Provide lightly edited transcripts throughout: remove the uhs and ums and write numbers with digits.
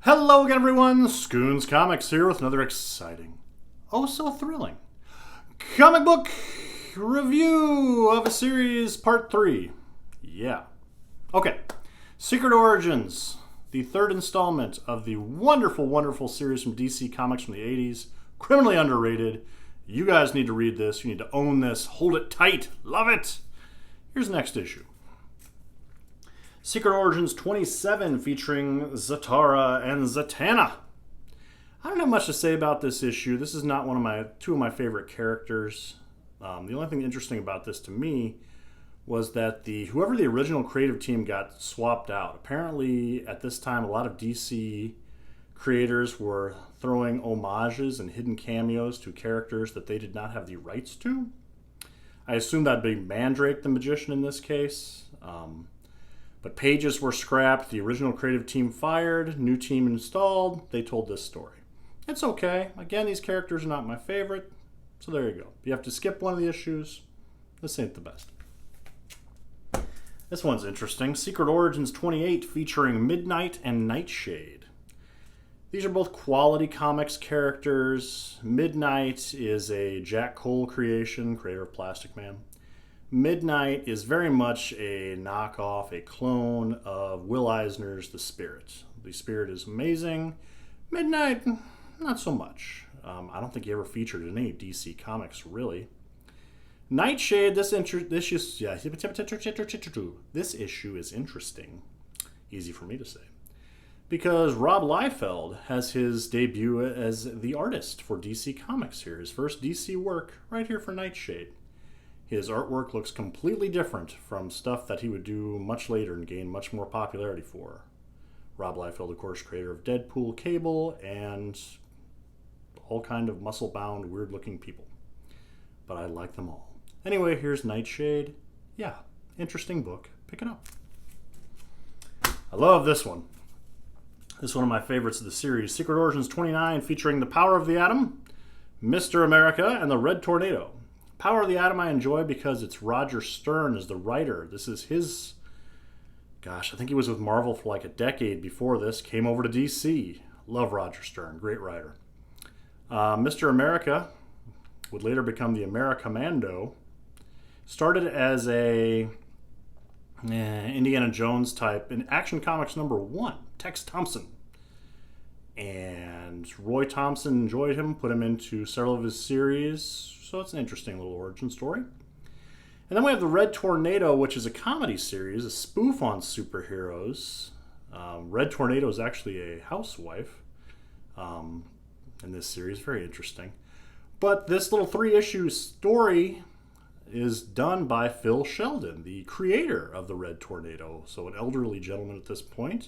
Hello again, everyone. Scoons Comics here with another exciting, oh so thrilling, comic book review of a series part 3. Yeah. Okay. Secret Origins, the third installment of the wonderful, wonderful series from DC Comics from the 80s. Criminally underrated. You guys need to read this. You need to own this. Hold it tight. Love it. Here's the next issue. Secret Origins 27 featuring Zatara and Zatanna. I don't have much to say about this issue. This is not two of my favorite characters. The only thing interesting about this to me was that whoever the original creative team got swapped out. Apparently at this time a lot of DC creators were throwing homages and hidden cameos to characters that they did not have the rights to. I assume that'd be Mandrake the Magician in this case. But pages were scrapped, the original creative team fired, new team installed, they told this story. It's okay. Again, these characters are not my favorite, so there you go. You have to skip one of the issues. This ain't the best. This one's interesting. Secret Origins 28 featuring Midnight and Nightshade. These are both quality comics characters. Midnight is a Jack Cole creation, creator of Plastic Man. Midnight is very much a knockoff, a clone of Will Eisner's The Spirit. The Spirit is amazing. Midnight, not so much. I don't think he ever featured in any DC comics, really. Nightshade, this issue is interesting. Easy for me to say. Because Rob Liefeld has his debut as the artist for DC Comics here. His first DC work right here for Nightshade. His artwork looks completely different from stuff that he would do much later and gain much more popularity for. Rob Liefeld, of course, creator of Deadpool, Cable, and all kind of muscle-bound, weird-looking people. But I like them all. Anyway, here's Nightshade. Yeah, interesting book. Pick it up. I love this one. This is one of my favorites of the series. Secret Origins 29 featuring The Power of the Atom, Mr. America, and the Red Tornado. Power of the Atom I enjoy because it's Roger Stern as the writer. This is his... Gosh, I think he was with Marvel for like a decade before this. Came over to DC. Love Roger Stern. Great writer. Mr. America would later become the Americommando. Started as a Indiana Jones type in Action Comics #1. Tex Thompson. And Roy Thompson enjoyed him, put him into several of his series. So it's an interesting little origin story. And then we have the Red Tornado, which is a comedy series, a spoof on superheroes. Red Tornado is actually a housewife in this series. Very interesting. But this little 3-issue story is done by Phil Sheldon, the creator of the Red Tornado. So an elderly gentleman at this point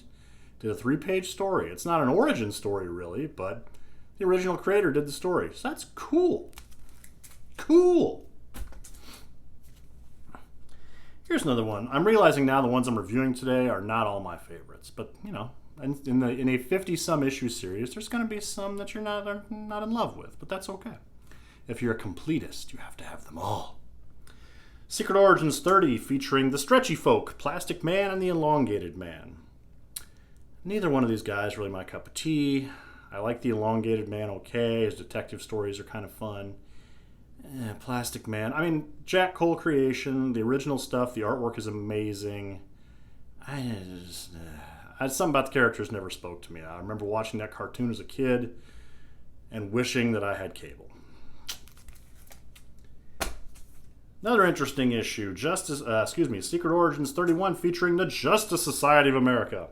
did a 3-page story. It's not an origin story, really, but the original creator did the story. So that's cool. Cool. Here's another one. I'm realizing now the ones I'm reviewing today are not all my favorites, but you know, in a 50-some issue series, there's going to be some that you're not in love with, but that's okay. If you're a completist, you have to have them all. Secret Origins 30 featuring the Stretchy Folk, Plastic Man, and the Elongated Man. Neither one of these guys really my cup of tea. I like the Elongated Man okay. His detective stories are kind of fun. Plastic Man. I mean, Jack Cole creation, the original stuff, the artwork is amazing. Something about the characters never spoke to me. I remember watching that cartoon as a kid and wishing that I had cable. Another interesting issue, Secret Origins 31 featuring the Justice Society of America.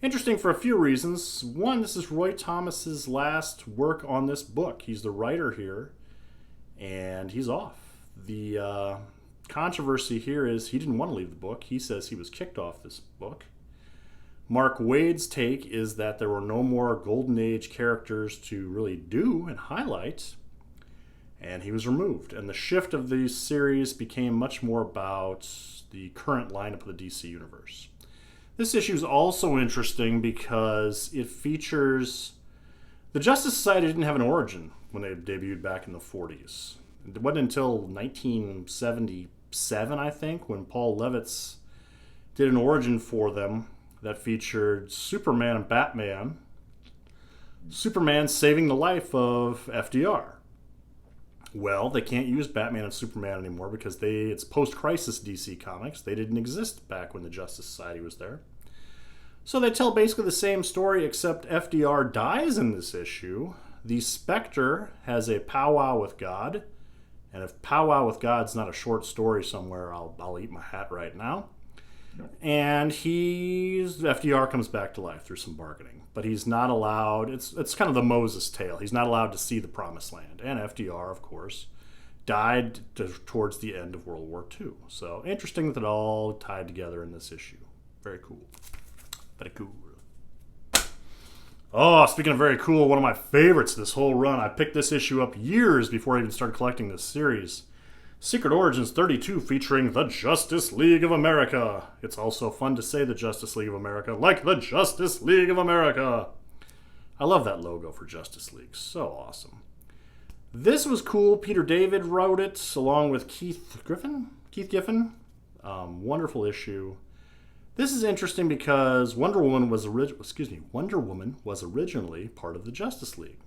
Interesting for a few reasons. One, this is Roy Thomas's last work on this book. He's the writer here. And he's off. The controversy here is he didn't want to leave the book. He says he was kicked off this book. Mark Waid's take is that there were no more Golden Age characters to really do and highlight, and he was removed. And the shift of the series became much more about the current lineup of the DC Universe. This issue is also interesting because it features... The Justice Society didn't have an origin when they debuted back in the 40s. It wasn't until 1977, I think, when Paul Levitz did an origin for them that featured Superman and Batman Superman saving the life of FDR. Well, they can't use Batman and Superman anymore because it's post-crisis DC Comics. They didn't exist back when the Justice Society was there. So they tell basically the same story, except FDR dies in this issue. The Spectre has a powwow with God. And if powwow with God's not a short story somewhere, I'll eat my hat right now. And FDR comes back to life through some bargaining. But he's not allowed, it's kind of the Moses tale. He's not allowed to see the promised land. And FDR, of course, died towards the end of World War II. So interesting that it all tied together in this issue. Very cool. Very cool. Oh, speaking of very cool, one of my favorites this whole run. I picked this issue up years before I even started collecting this series. Secret Origins 32 featuring the Justice League of America. It's also fun to say the Justice League of America, like the Justice League of America. I love that logo for Justice League. So awesome. This was cool. Peter David wrote it along with Keith Giffen. Wonderful issue. This is interesting because Wonder Woman was originally part of the Justice League.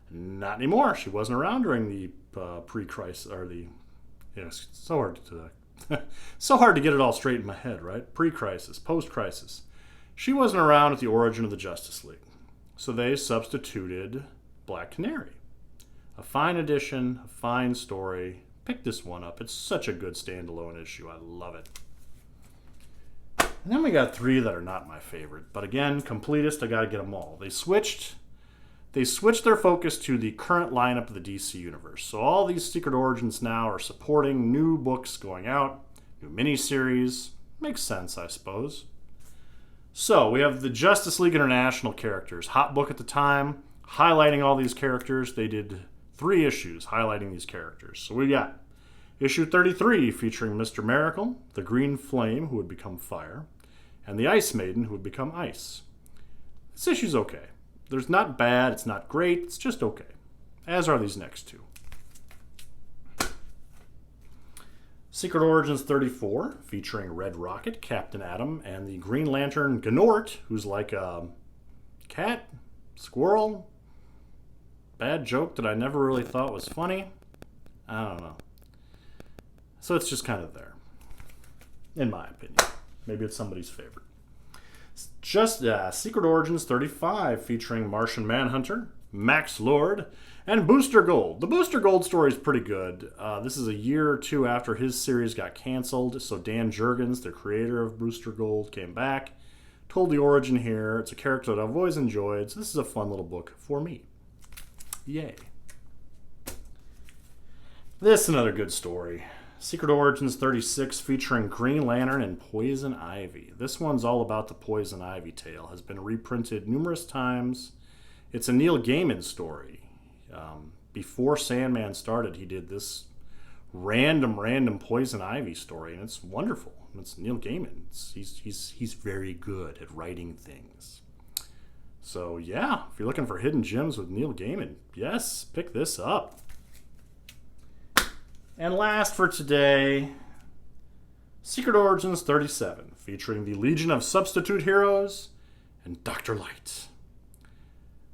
Not anymore. She wasn't around during the pre-crisis, or the... Yes, so hard to get it all straight in my head, right? Pre-crisis, post-crisis. She wasn't around at the origin of the Justice League. So they substituted Black Canary. A fine addition, a fine story. Pick this one up. It's such a good standalone issue. I love it. And then we got three that are not my favorite. But again, completist, I got to get them all. They switched their focus to the current lineup of the DC Universe. So all these Secret Origins now are supporting new books going out, new miniseries. Makes sense, I suppose. So we have the Justice League International characters. Hot book at the time, highlighting all these characters. They did 3 issues highlighting these characters. So we got issue 33 featuring Mr. Miracle, the Green Flame, who would become Fire, and the Ice Maiden, who would become Ice. This issue's okay. There's not bad, it's not great, it's just okay. As are these next two. Secret Origins 34, featuring Red Rocket, Captain Atom, and the Green Lantern Gnort, who's like a cat, squirrel. Bad joke that I never really thought was funny. I don't know. So it's just kind of there, in my opinion. Maybe it's somebody's favorite. Just Secret Origins 35, featuring Martian Manhunter, Max Lord, and Booster Gold. The Booster Gold story is pretty good. This is a year or two after his series got canceled, so Dan Jurgens, the creator of Booster Gold, came back, told the origin here. It's a character that I've always enjoyed, so this is a fun little book for me. Yay. This is another good story. Secret Origins 36, featuring Green Lantern and Poison Ivy. This one's all about the Poison Ivy tale. Has been reprinted numerous times. It's a Neil Gaiman story. Before Sandman started, he did this random Poison Ivy story, and it's wonderful. It's Neil Gaiman. He's very good at writing things. So yeah, if you're looking for hidden gems with Neil Gaiman, yes, pick this up. And last for today, Secret Origins 37, featuring the Legion of Substitute Heroes and Dr. Light.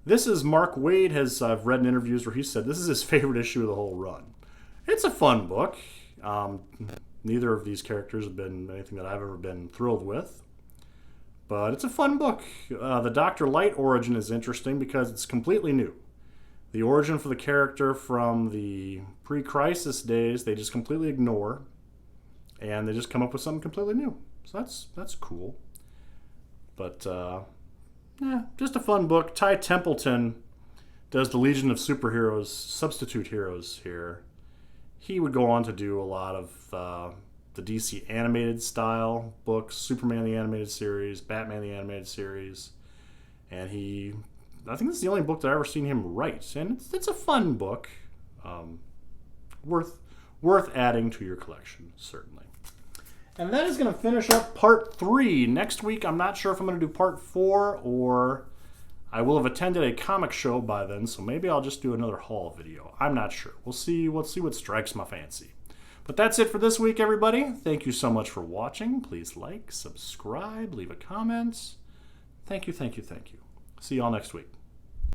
This is Mark Waid, I've read in interviews where he said this is his favorite issue of the whole run. It's a fun book. Neither of these characters have been anything that I've ever been thrilled with. But it's a fun book. The Dr. Light origin is interesting because it's completely new. The origin for the character from the pre-crisis days, they just completely ignore, and they just come up with something completely new. So that's cool. But, just a fun book. Ty Templeton does the Legion of Superheroes, Substitute Heroes here. He would go on to do a lot of the DC animated style books, Superman the Animated Series, Batman the Animated Series, and I think this is the only book that I've ever seen him write, and it's a fun book, worth adding to your collection, certainly. And that is going to finish up part 3. Next week, I'm not sure if I'm going to do part 4, or I will have attended a comic show by then, so maybe I'll just do another haul video. I'm not sure. We'll see what strikes my fancy. But that's it for this week, everybody. Thank you so much for watching. Please like, subscribe, leave a comment. Thank you. See you all next week.